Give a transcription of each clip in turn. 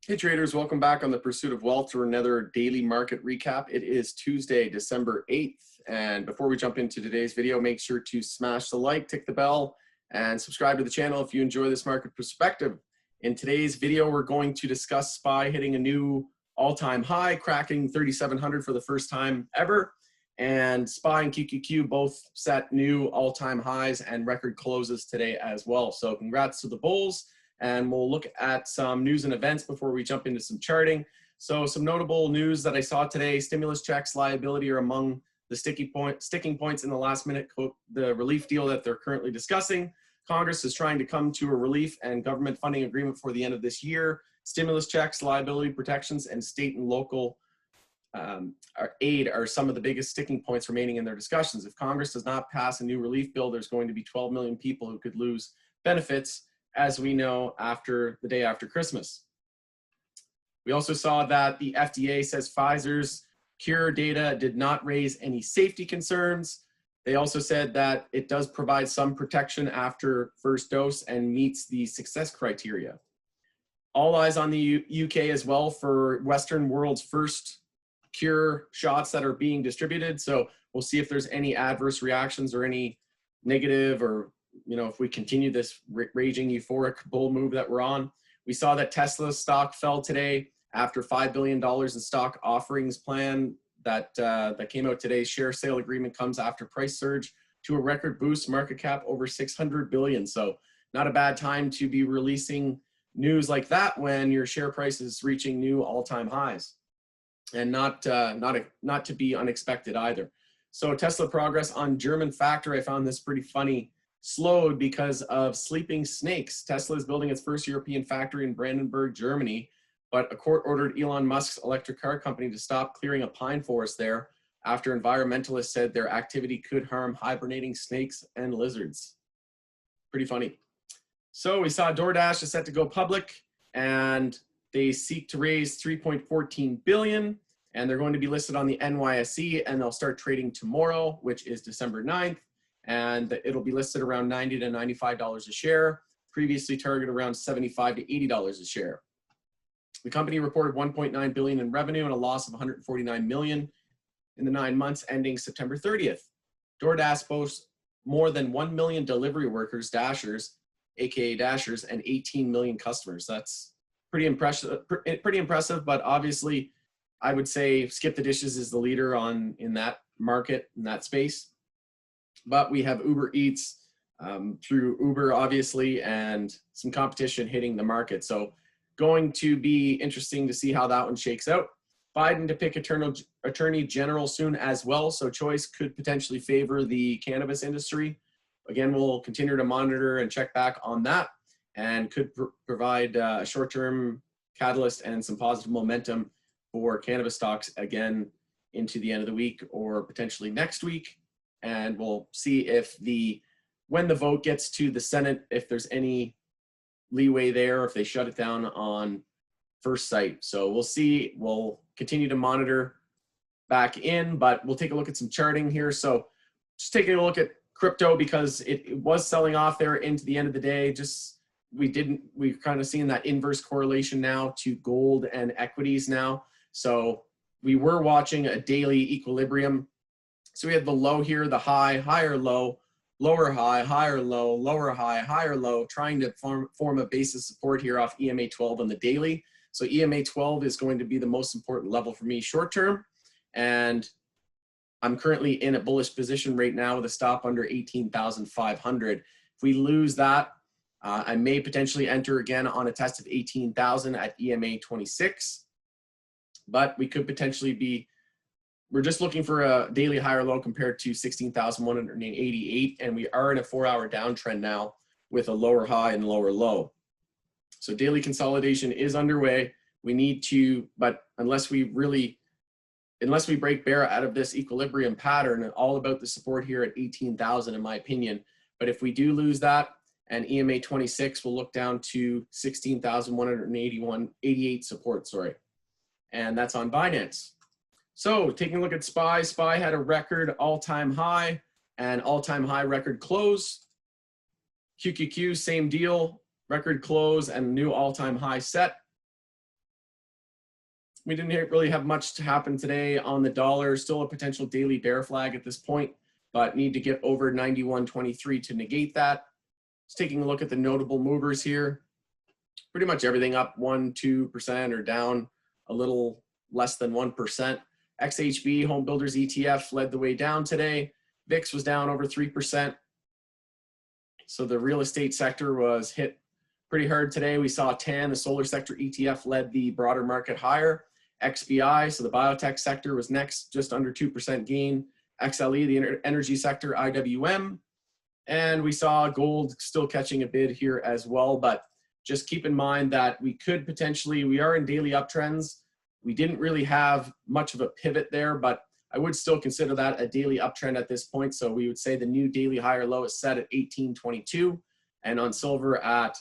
Hey traders, welcome back on the Pursuit of Wealth for another daily market recap. It is Tuesday, December 8th. And before we jump into today's video, make sure to smash the like, tick the bell, and subscribe to the channel if you enjoy this market perspective. In today's video, we're going to discuss SPY hitting a new all-time high, cracking 3,700 for the first time ever. And SPY and QQQ both set new all-time highs and record closes today as well. So congrats to the bulls. And we'll look at some news and events before we jump into some charting. So some notable news that I saw today: stimulus checks liability are among the sticking points in the last minute, the relief deal that they're currently discussing. Congress is trying to come to a relief and government funding agreement for the end of this year. Stimulus checks, liability protections, and state and local aid are some of the biggest sticking points remaining in their discussions. If Congress does not pass a new relief bill, there's going to be 12 million people who could lose benefits, as we know, after the day after Christmas. We also saw that the FDA says Pfizer's cure data did not raise any safety concerns. They also said that it does provide some protection after first dose and meets the success criteria. All eyes on the UK as well for Western world's first cure shots that are being distributed. So we'll see if there's any adverse reactions or any negative, or if we continue this raging euphoric bull move that we're on. We saw that Tesla stock fell today after $5 billion in stock offerings plan that came out today. Share sale agreement comes after price surge to a record boost, market cap over 600 billion. So not a bad time to be releasing news like that when your share price is reaching new all-time highs, and not to be unexpected either. So Tesla progress on German factory, I found this pretty funny, slowed because of sleeping snakes. Tesla is building its first European factory in Brandenburg, Germany, but a court ordered Elon Musk's electric car company to stop clearing a pine forest there after environmentalists said their activity could harm hibernating snakes and lizards. Pretty funny. So we saw Doordash is set to go public, and they seek to raise 3.14 billion, and they're going to be listed on the NYSE, and they'll start trading tomorrow, which is December 9th. And it'll be listed around $90 to $95 a share, previously targeted around $75 to $80 a share. The company reported 1.9 billion in revenue and a loss of 149 million in the 9 months ending September 30th. DoorDash boasts more than 1 million delivery workers, Dashers, aka Dashers, and 18 million customers. That's pretty impressive, but obviously I would say Skip the Dishes is the leader in that market, in that space. But we have Uber Eats through Uber, obviously, and some competition hitting the market. So going to be interesting to see how that one shakes out. Biden to pick attorney general soon as well. So choice could potentially favor the cannabis industry. Again, we'll continue to monitor and check back on that, and could provide a short-term catalyst and some positive momentum for cannabis stocks again into the end of the week or potentially next week. And we'll see if when the vote gets to the Senate, if there's any leeway there, if they shut it down on first sight. So we'll see. We'll continue to monitor back in, but we'll take a look at some charting here. So just taking a look at crypto, because it was selling off there into the end of the day. We've kind of seen that inverse correlation now to gold and equities now. So we were watching a daily equilibrium. So we had the low here, the high, higher low, lower high, higher low, lower high, higher low, trying to form a base of support here off EMA 12 on the daily. So EMA 12 is going to be the most important level for me short term. And I'm currently in a bullish position right now with a stop under 18,500. If we lose that, I may potentially enter again on a test of 18,000 at EMA 26. But we could potentially we're just looking for a daily higher low compared to 16,188, and we are in a 4-hour downtrend now with a lower high and lower low. So daily consolidation is underway. We need to, but unless we break bear out of this equilibrium pattern, all about the support here at 18,000 in my opinion. But if we do lose that, and EMA 26 will look down to 16,188 support, and that's on Binance. So taking a look at SPY, SPY had a record all-time high and all-time high record close. QQQ, same deal, record close and new all-time high set. We didn't really have much to happen today on the dollar. Still a potential daily bear flag at this point, but need to get over 91.23 to negate that. Just taking a look at the notable movers here. Pretty much everything up 1-2% or down a little less than 1%. XHB, Home Builders ETF, led the way down today. VIX was down over 3%. So the real estate sector was hit pretty hard today. We saw TAN, the solar sector ETF, led the broader market higher. XBI, so the biotech sector, was next, just under 2% gain. XLE, the energy sector, IWM. And we saw gold still catching a bid here as well. But just keep in mind that we are in daily uptrends. We didn't really have much of a pivot there, but I would still consider that a daily uptrend at this point. So we would say the new daily higher low is set at 18.22 and on silver at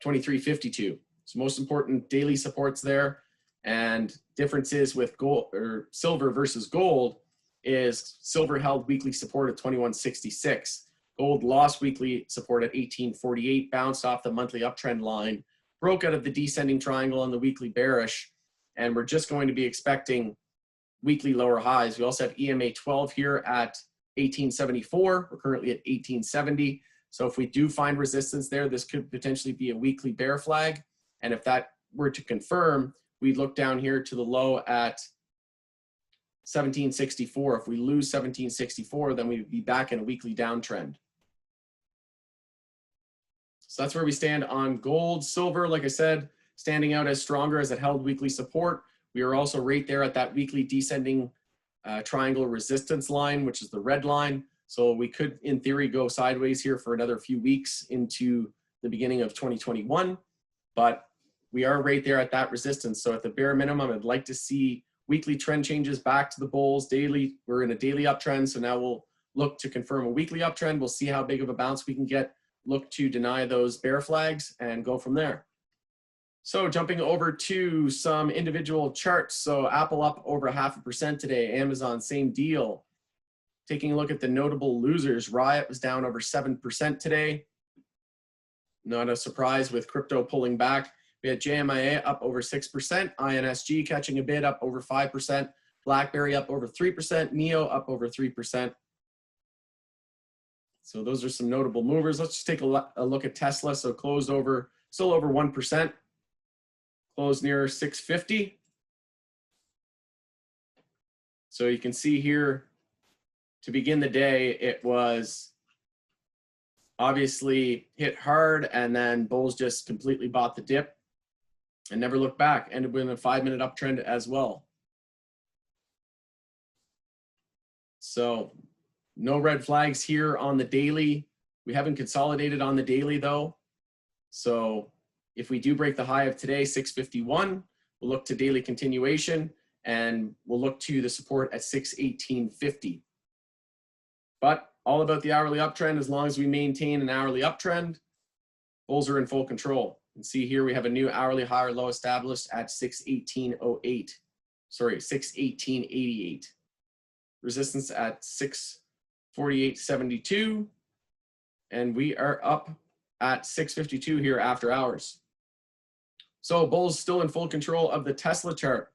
23.52. So most important daily supports there, and differences with gold or silver versus gold is silver held weekly support at 21.66. Gold lost weekly support at 18.48, bounced off the monthly uptrend line, broke out of the descending triangle on the weekly bearish, and we're just going to be expecting weekly lower highs. We also have EMA 12 here at 18.74. We're currently at 18.70. So if we do find resistance there, this could potentially be a weekly bear flag. And if that were to confirm, we'd look down here to the low at 17.64. If we lose 17.64, then we'd be back in a weekly downtrend. So that's where we stand on gold. Silver, like I said, standing out as stronger as it held weekly support. We are also right there at that weekly descending triangle resistance line, which is the red line. So we could, in theory, go sideways here for another few weeks into the beginning of 2021. But we are right there at that resistance. So at the bare minimum, I'd like to see weekly trend changes back to the bulls daily. We're in a daily uptrend. So now we'll look to confirm a weekly uptrend. We'll see how big of a bounce we can get, look to deny those bear flags, and go from there. So jumping over to some individual charts. So Apple up over 0.5% today. Amazon, same deal. Taking a look at the notable losers, Riot was down over 7% today. Not a surprise with crypto pulling back. We had JMIA up over 6%, INSG catching a bid up over 5%, BlackBerry up over 3%, NEO up over 3%. So those are some notable movers. Let's just take a look at Tesla. So closed over, still over 1%, closed near 650. So you can see here, to begin the day, it was obviously hit hard, and then bulls just completely bought the dip and never looked back. Ended with a 5-minute uptrend as well. So no red flags here on the daily. We haven't consolidated on the daily though. So if we do break the high of today, 651, we'll look to daily continuation, and we'll look to the support at 618.50. But all about the hourly uptrend. As long as we maintain an hourly uptrend, bulls are in full control. And see here, we have a new hourly higher low established at 618.08. Sorry, 618.88. Resistance at 648.72. And we are up at 652 here after hours. So bulls still in full control of the Tesla chart.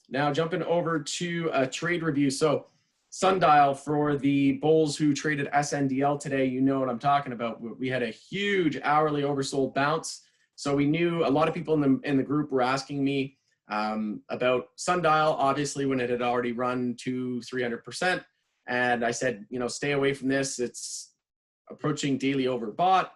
Now jumping over to a trade review. So Sundial, for the bulls who traded SNDL today, you know what I'm talking about. We had a huge hourly oversold bounce. So we knew a lot of people in the group were asking me about Sundial, obviously when it had already run to 300%. And I said, you know, stay away from this. It's approaching daily overbought.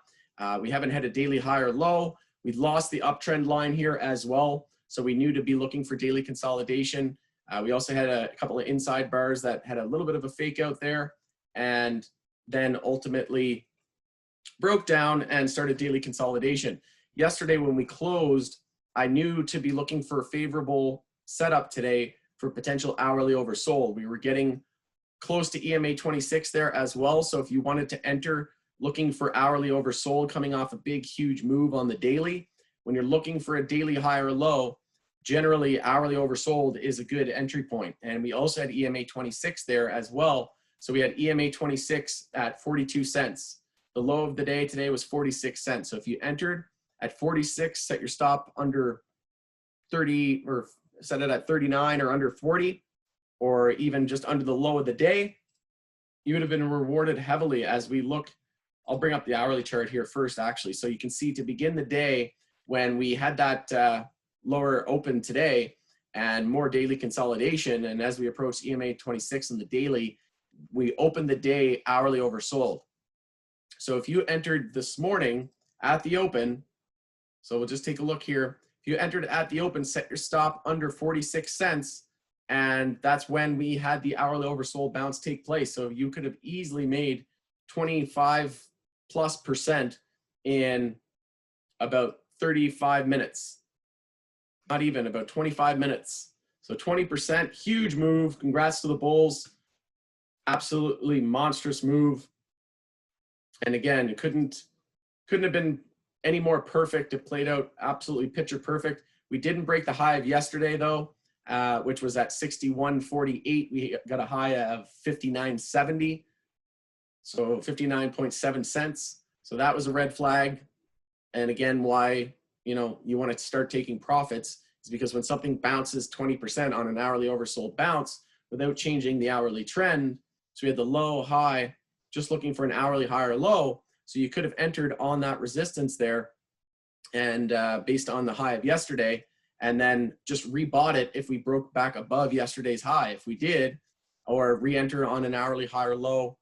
We haven't had a daily high or low. We lost the uptrend line here as well. So we knew to be looking for daily consolidation. We also had a couple of inside bars that had a little bit of a fake out there, and then ultimately broke down and started daily consolidation. Yesterday when we closed, I knew to be looking for a favorable setup today for potential hourly oversold. We were getting close to EMA 26 there as well. So if you wanted to enter looking for hourly oversold coming off a big, huge move on the daily, when you're looking for a daily high or low, generally hourly oversold is a good entry point. And we also had EMA 26 there as well. So we had EMA 26 at 42 cents. The low of the day today was 46 cents. So if you entered at 46, set your stop under 30 or set it at 39 or under 40, or even just under the low of the day, you would have been rewarded heavily. As we look, I'll bring up the hourly chart here first, actually. So you can see to begin the day, when we had that lower open today and more daily consolidation, and as we approach EMA 26 in the daily, we opened the day hourly oversold. So if you entered this morning at the open, so we'll just take a look here. If you entered at the open, set your stop under 46 cents, and that's when we had the hourly oversold bounce take place. So you could have easily made 25+% in about 35 minutes. Not even, about 25 minutes. So 20%, huge move. Congrats to the bulls. Absolutely monstrous move. And again, it couldn't have been any more perfect. It played out absolutely picture perfect. We didn't break the high of yesterday though, which was at 61.48. We got a high of 59.70. So 59.7 cents. So that was a red flag. And again, why you want to start taking profits is because when something bounces 20% on an hourly oversold bounce without changing the hourly trend, so we had the low, high, just looking for an hourly high or low. So you could have entered on that resistance there and based on the high of yesterday, and then just rebought it if we broke back above yesterday's high. If we did, or re-enter on an hourly high or low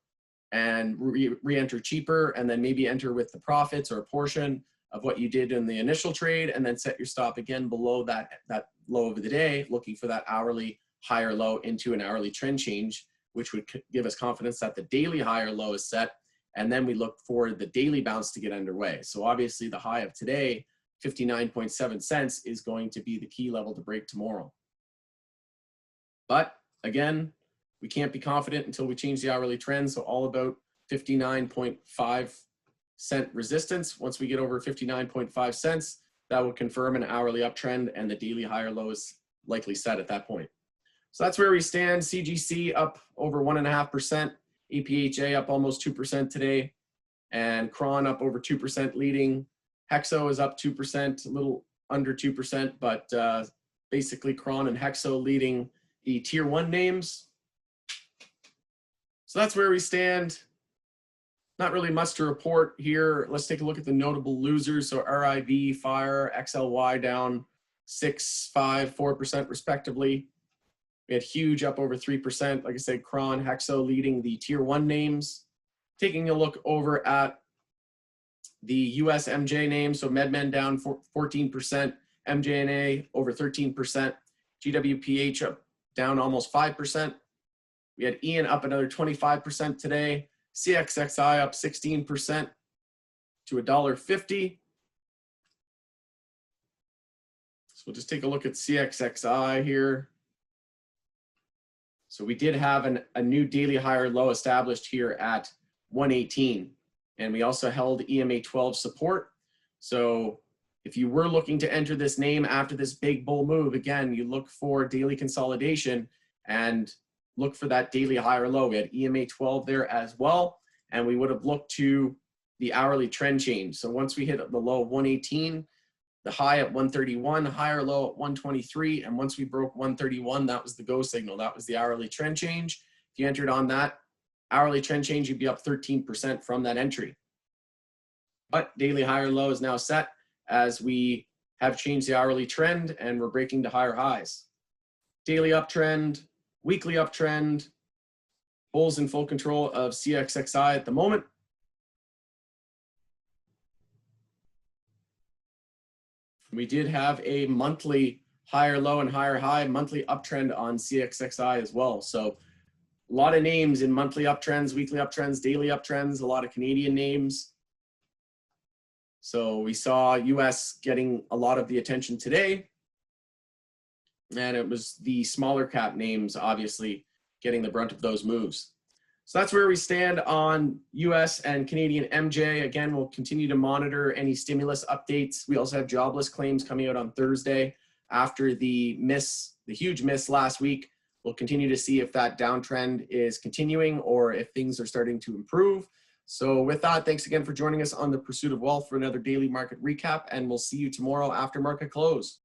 and re-enter cheaper, and then maybe enter with the profits or a portion of what you did in the initial trade, and then set your stop again below that low of the day, looking for that hourly high or low into an hourly trend change, which would give us confidence that the daily high or low is set. And then we look for the daily bounce to get underway. So obviously the high of today, 59.7 cents, is going to be the key level to break tomorrow. But again, we can't be confident until we change the hourly trend. So all about 59.5 cent resistance. Once we get over 59.5 cents, that will confirm an hourly uptrend, and the daily high or low is likely set at that point. So that's where we stand. CGC up over 1.5%, APHA up almost 2% today, and Cron up over 2% leading. Hexo is up 2%, a little under 2%, but basically Cron and Hexo leading the tier 1 names. So that's where we stand. Not really much to report here. Let's take a look at the notable losers. So RIV, Fire, XLY down 6%, 5%, 4% respectively. We had Huge up over 3%. Like I said, Cron, Hexo leading the tier 1 names. Taking a look over at the US MJ names. So MedMen down 14%, MJNA over 13%, GWPH up down almost 5%. We had Ian up another 25% today. CXXI up 16% to $1.50. So we'll just take a look at CXXI here. So we did have a new daily high or low established here at 118. And we also held EMA 12 support. So if you were looking to enter this name after this big bull move, again, you look for daily consolidation and look for that daily high or low. We had EMA 12 there as well. And we would have looked to the hourly trend change. So once we hit the low of 118, the high at 131, the high or low at 123. And once we broke 131, that was the go signal. That was the hourly trend change. If you entered on that hourly trend change, you'd be up 13% from that entry. But daily high or low is now set as we have changed the hourly trend and we're breaking to higher highs. Daily uptrend, weekly uptrend, bulls in full control of CXXI at the moment. We did have a monthly higher low and higher high monthly uptrend on CXXI as well. So a lot of names in monthly uptrends, weekly uptrends, daily uptrends, a lot of Canadian names. So we saw US getting a lot of the attention today. And it was the smaller cap names, obviously, getting the brunt of those moves. So that's where we stand on US and Canadian MJ. Again, we'll continue to monitor any stimulus updates. We also have jobless claims coming out on Thursday after the huge miss last week. We'll continue to see if that downtrend is continuing or if things are starting to improve. So with that, thanks again for joining us on The Pursuit of Wealth for another daily market recap, and we'll see you tomorrow after market close.